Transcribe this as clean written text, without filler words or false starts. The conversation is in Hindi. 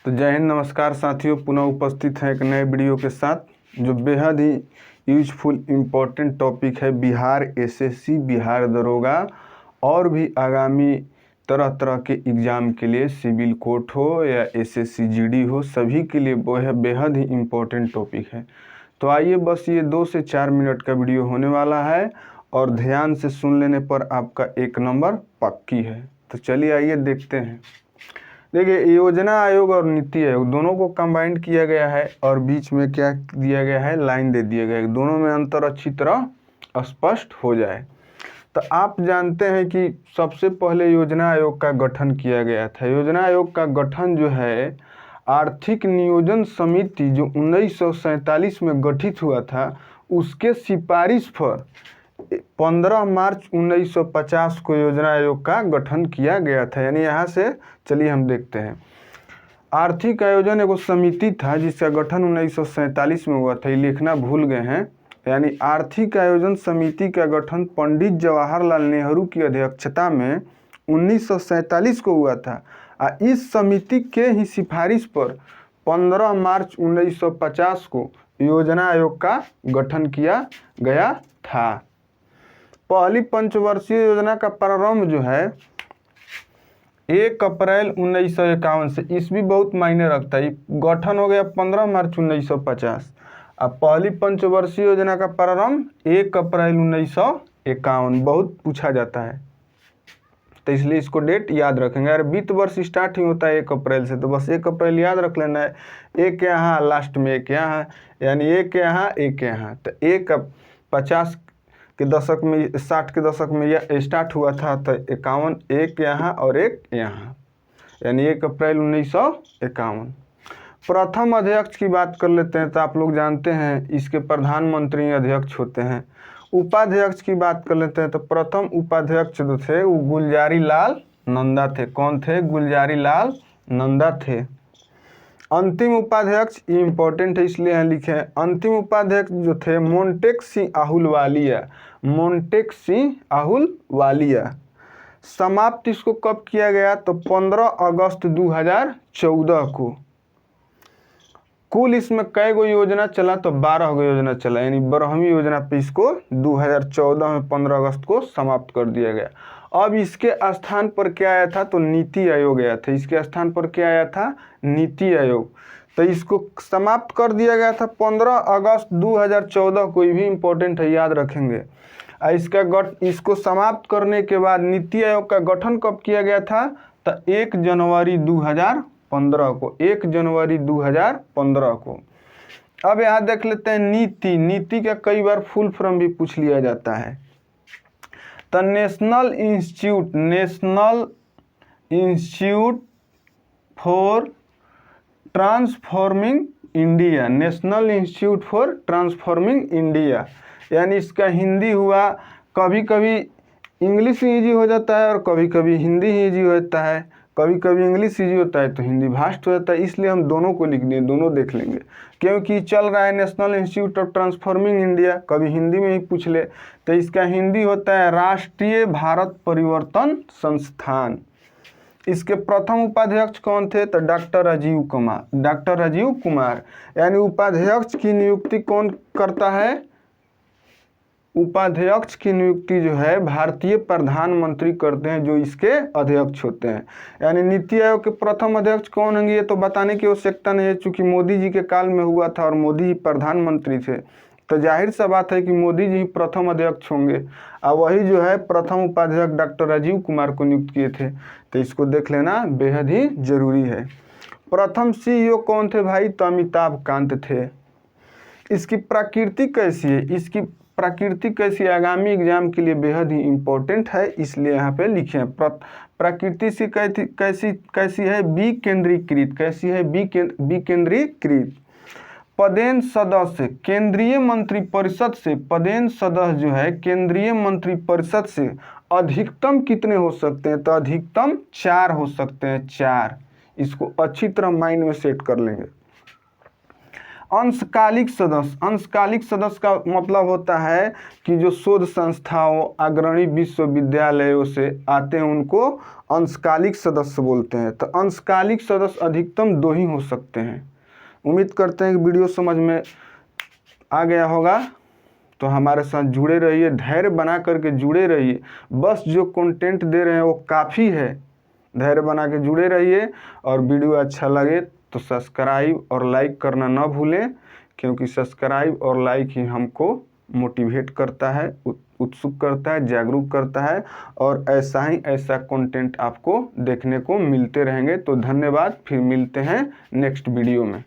तो जय हिंद, नमस्कार साथियों, पुनः उपस्थित हैं एक नए वीडियो के साथ जो बेहद ही यूजफुल इम्पोर्टेंट टॉपिक है बिहार एसएससी, बिहार दरोगा और भी आगामी तरह तरह के एग्ज़ाम के लिए सिविल कोर्ट हो या एसएससी जीडी हो, सभी के लिए वो है बेहद ही इम्पोर्टेंट टॉपिक है। तो आइए, बस ये 2 से 4 मिनट का वीडियो होने वाला है और ध्यान से सुन लेने पर आपका 1 नंबर पक्की है। तो चलिए आइए देखते हैं। देखिए, योजना आयोग और नीति आयोग दोनों को कंबाइंड किया गया है और बीच में क्या दिया गया है, लाइन दे दिया गया है, दोनों में अंतर अच्छी तरह स्पष्ट हो जाए। तो आप जानते हैं कि सबसे पहले योजना आयोग का गठन किया गया था। योजना आयोग का गठन जो है आर्थिक नियोजन समिति जो 1947 में गठित हुआ था, उसके सिफारिश पर 15 मार्च 1950 को योजना आयोग का गठन किया गया था। यानी यहाँ से चलिए हम देखते हैं। आर्थिक आयोजन एक समिति था जिसका गठन 1947 में हुआ था, ये लिखना भूल गए हैं। यानी आर्थिक आयोजन समिति का गठन पंडित जवाहरलाल नेहरू की अध्यक्षता में 1947 को हुआ था। इस समिति के ही सिफारिश पर 15 मार्च 1950 को योजना आयोग का गठन किया गया था। पहली पंचवर्षीय योजना का प्रारंभ जो है 1 अप्रैल 1951 से, ईस्वी बहुत मायने रखता है। गठन हो गया 15 मार्च 1950। अब पहली पंचवर्षीय योजना का प्रारंभ 1 अप्रैल 1951 बहुत पूछा जाता है, तो इसलिए इसको डेट याद रखेंगे। अगर वित्त वर्ष स्टार्ट ही होता है 1 अप्रैल से, तो बस 1 अप्रैल याद रख लेना है। एक यहाँ लास्ट में, एक यहाँ, यानी एक यहाँ एक यहाँ। तो 50 के दशक में, 60 के दशक में यह स्टार्ट हुआ था, तो 51 एक यहाँ और एक यहाँ, यानी 1 अप्रैल 1951। प्रथम अध्यक्ष की बात कर लेते हैं। तो आप लोग जानते हैं इसके प्रधानमंत्री अध्यक्ष होते हैं। उपाध्यक्ष की बात कर लेते हैं। तो प्रथम उपाध्यक्ष जो थे वो गुलजारी लाल नंदा थे। कौन थे? गुलजारी लाल नंदा थे। अंतिम उपाध्यक्ष, ये इम्पोर्टेंट है इसलिए यहाँ लिखे हैं। अंतिम उपाध्यक्ष जो थे मोन्टेक सिंह आहलूवालिया। मोन्टेक सिंह आहलूवालिया। समाप्त इसको कब किया गया? तो 15 अगस्त 2014 को। कुल इसमें कई गो योजना चला? तो 12 गो योजना चला, यानी 12वीं योजना पे इसको 2014 में 15 अगस्त को समाप्त कर दिया गया। अब इसके स्थान पर क्या आया था? तो नीति आयोग आया था। इसके स्थान पर क्या आया था? नीति आयोग। तो इसको समाप्त कर दिया गया था 15 अगस्त 2014 को। भी इम्पोर्टेंट है, याद रखेंगे। इसको समाप्त करने के बाद नीति आयोग का गठन कब किया गया था? तो 1 जनवरी 2015 को। 1 जनवरी 2015 को। अब यहाँ देख लेते हैं नीति। नीति का कई बार फुल फॉर्म भी पूछ लिया जाता है। तो national institute for transforming India. National institute for transforming India, यानी इसका हिंदी हुआ, कभी कभी इंग्लिश ईजी हो जाता है और कभी कभी हिंदी ही ईजी हो जाता है। कभी कभी इंग्लिश ईजी होता है तो हिंदी भास्ट हो जाता है, इसलिए हम दोनों को लिख दें, दोनों देख लेंगे। क्योंकि चल रहा है national institute of transforming India, कभी हिंदी में ही पूछ ले। तो इसका हिंदी होता है राष्ट्रीय भारत परिवर्तन संस्थान। इसके प्रथम उपाध्यक्ष कौन थे? तो डॉक्टर राजीव कुमार। डॉक्टर राजीव कुमार। यानी उपाध्यक्ष की नियुक्ति कौन करता है? उपाध्यक्ष की नियुक्ति जो है भारतीय प्रधानमंत्री करते हैं, जो इसके अध्यक्ष होते हैं। यानी नीति आयोग के प्रथम अध्यक्ष कौन होंगे ये तो बताने की आवश्यकता नहीं है, चूंकि मोदी जी के काल में हुआ था और मोदी जी प्रधानमंत्री थे, तो जाहिर सा बात है कि मोदी जी प्रथम अध्यक्ष होंगे। और वही जो है प्रथम उपाध्यक्ष डॉक्टर राजीव कुमार को नियुक्त किए थे। तो इसको देख लेना बेहद ही जरूरी है। प्रथम सीईओ कौन थे भाई? तो अमिताभ कांत थे। इसकी प्रकृति कैसी है? इसकी प्रकृति कैसी आगामी एग्जाम के लिए बेहद ही इम्पोर्टेंट है, इसलिए यहाँ पे लिखे हैं। प्रकृति से कैसी है? विकेंद्रीकृत। कैसी है? विकेंद्रीकृत। पदेन सदस्य केंद्रीय मंत्रिपरिषद से, पदेन सदस्य जो है केंद्रीय मंत्रिपरिषद से अधिकतम कितने हो सकते हैं? तो अधिकतम 4 हो सकते हैं, 4। इसको अच्छी तरह माइंड में सेट कर लेंगे। अंशकालिक सदस्य का मतलब होता है कि जो शोध संस्थाओं अग्रणी विश्वविद्यालयों से आते हैं उनको अंशकालिक सदस्य बोलते हैं। तो अंशकालिक सदस्य अधिकतम 2 ही हो सकते हैं। उम्मीद करते हैं कि वीडियो समझ में आ गया होगा। तो हमारे साथ जुड़े रहिए, धैर्य बना करके जुड़े रहिए। बस जो कंटेंट दे रहे हैं वो काफ़ी है। धैर्य बना के जुड़े रहिए और वीडियो अच्छा लगे तो सब्सक्राइब और लाइक करना ना भूलें, क्योंकि सब्सक्राइब और लाइक ही हमको मोटिवेट करता है, उत्सुक करता है, जागरूक करता है और ऐसा कंटेंट आपको देखने को मिलते रहेंगे। तो धन्यवाद, फिर मिलते हैं नेक्स्ट वीडियो में।